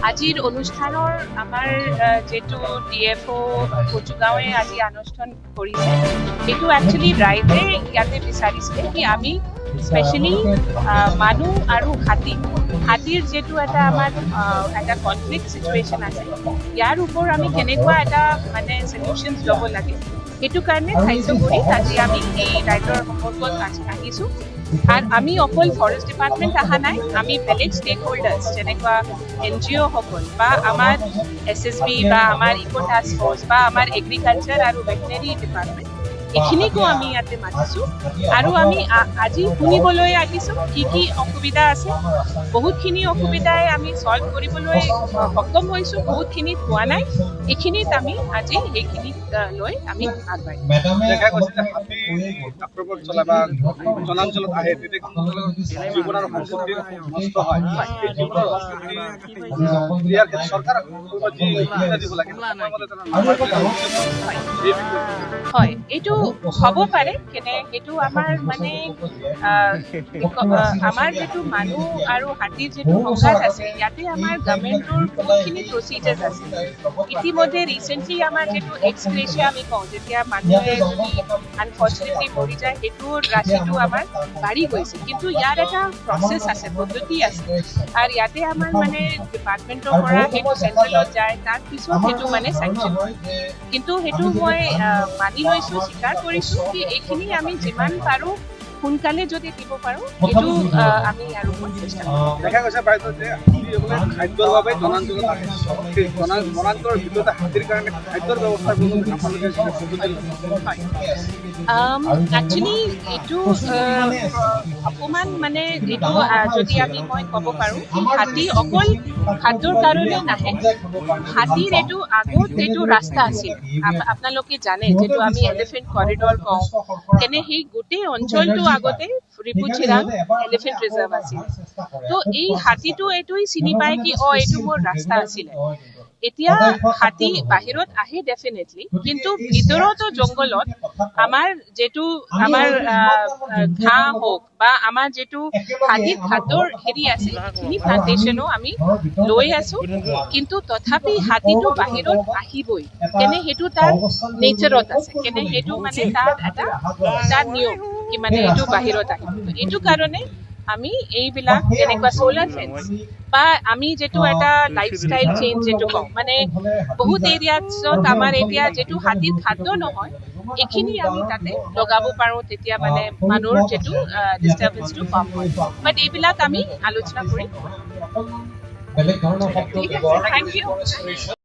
আজিৰ অনুষ্ঠানৰ আমাৰ যেটো ডিএফও কচুগাঁৱে আজি অনুষ্ঠান কৰিছে এইটো একচুয়ালি ৰাইজে ইয়াতে বিচাৰিছে কি আমি স্পেশালি মানুহ আৰু হাতীৰ যেটো এটা আমাৰ এটা কনফ্লিক্ট সিচুৱেশন আছে ইয়াৰ ওপৰত আমি কেনেকুৱা এটা মানে সলিউশনস ল'ব লাগে সেইটো কাৰণে চাইছো কৰি আজি আমি এই ৰাইজৰ সম্পৰ্কত আহিছো আৰ আমি অকল ফৰেস্ট ডিপাৰ্টমেন্ট আহা নাই আমি বেলেগ স্টেক হোল্ডাৰ্স যেনেকুৱা এনজিও সকল বা আমার এসএসবি বা আমার ইকো টাস্ক ফোর্স বা আমার এগ্রিকালচার আর ভেটেনারি ডিপার্টমেন্ট এইখিনিকো আমি ইয়াতে মাতিছো আৰু আমি আজি শুনিবলৈ আহিছো কি অসুবিধা আছে বহুতখিনি অসুবিধাই আমি সলভ কৰিবলৈ সক্ষম হৈছো বহুতখিনি হোৱা নাই এইখিনিত আমি আজি এইখিনি লৈ আমি আগবাঢ়ি দেখা গৈছে হাতী আক্ৰমণ চলা বা জনাঞ্চলত আহে তেতিয়া জীৱন আৰু সম্পত্তি নষ্ট হয় এই জীৱনৰ সম্পত্তি ইয়াৰ চৰকাৰ যি সুবিধা দিব লাগে হয় এইটো হ'ব পাৰে কেনে এইটো আমাৰ মানে আমাৰ যেটো মানুহ আৰু হাতীৰ যেটো সংঘাত আছে ইয়াতে আমাৰ গভৰ্ণমেণ্টৰ বহুতখিনি প্ৰচিজাৰ্ছ আছে ইতিমধ্যে ৰিসেন্টলি আমাৰ যেটো এক্সগ্ৰেচিয়া আমি কওঁ যেতিয়া মানুহে যদি আনফৰ্চুনেটলি মৰি যায় সেইটোৰ ৰাশিটো আমাৰ বাঢ়ি গৈছে কিন্তু ইয়াৰ এটা প্ৰচেছ আছে পদ্ধতি আছে আৰু ইয়াতে আমাৰ মানে ডিপাৰ্টমেণ্টৰ পৰা সেইটো চেণ্ট্ৰেলত যায় তাৰ পিছত সেইটো মানে চেংচন হয় কিন্তু সেইটো মই মানি লৈছো স্বীকাৰ কৰিছো কি এইখিনি আমি যিমান পাৰো সোনকালে যদি দিব পাৰো এইটো আমি আৰু চেষ্টা কৰিম দেখা গৈছে বাইদেউ যে খাদ্যৰ বাবে জনাঞ্চলত আহে জনাঞ্চলৰ ভিতৰতে হাতীৰ কাৰণে খাদ্যৰ ব্যৱস্থাৰ কোনো একচুৱেলি এইটো অকমান মানে এইটো যদি আমি মই ক'ব পাৰো হাতী অকল খাদ্যৰ কাৰণে নাহে হাতীৰ এইটো আগত এইটো ৰাস্তা আছিল আপোনালোকে জানে যেটো আমি এলিফেণ্ট কৰিডৰ কওঁ তেনে সেই গোটেই অঞ্চলটো আগতে ৰিপুচিৰাং এলিফেণ্ট ৰিজাৰ্ভ আছিল তো এই হাতীটো এইটোই চিনি পায় কি এইটো মোৰ ৰাস্তা আছিল এতিয়া হাতী বাহিৰত আহে ডেফিনেটলি কিন্তু ভিতৰতো জংগলত আমাৰ যেটো আমাৰ ঘাঁহ হোক বা আমাৰ যেটো হাতীৰ খাদ্যৰ হেৰি আছে সেইখিনি প্লান্টেশনো আমি লৈ আছো কিন্তু তথাপি হাতীটো বাহিৰত আহিবই কেনে সেইটো তাৰ নেচাৰত আছে কেনে সেইটো মানে তাৰ নিয়ম কি মানে এইটো বাহিৰত আহিব এইটো কাৰণে আমি এইবিলাক যেনেকুৱা সোলাৰ ফেন্স বা আমি যেটো এটা লাইফষ্টাইল চেঞ্জ যেটো কওঁ মানে বহুত এৰিয়াত আমাৰ এতিয়া যেটো হাতীৰ খাদ্য নহয় এইখিনি আমি তাতে লগাব পাৰো তেতিয়া মানে মানুহৰ যেটো ডিস্টাৰবেন্সটো কম হয় বাট এইবিলাক আমি আলোচনা কৰিম বেলেগ ধৰণৰ ঠিক আছে থ্যাংক ইউ